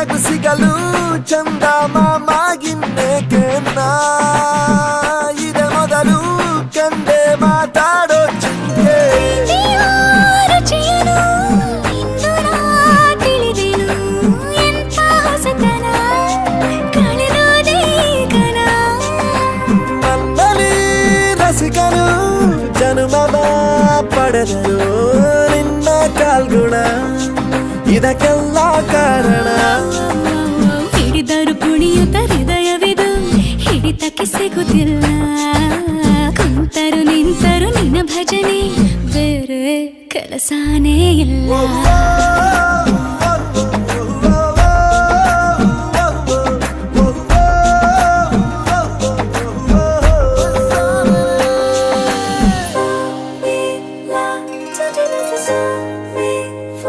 ನಗು ಸಿಗಲು ಚಂದ ಮಾಮಾಗಿನ್ನೇಕೆನ್ನ ಇದೆ ಮೊದಲು ಕಂಡೆ ಮಾತಾಡೋ ಚಿಂತೆ ನನ್ನಲ್ಲಿ ರಸಿಕನು ಜನುಮವ ಪಡೆದರು ನಿನ್ನ ಕಾಲ್ಗುಣ ಇದಕ್ಕೆಲ್ಲ ಕಾರಣ ಹಿಡಿದರು ಕುಣಿಯುತ್ತ ಹೃದಯವಿದು ಹಿಡಿತಕ್ಕೆ ಸಿಗುತ್ತಿಲ್ಲ ಕುಂತರು ನಿಂತರು ನಿನ್ನ ಭಜನೆ ಬೇರೆ ಕೆಲಸನೇ ಇಲ್ಲ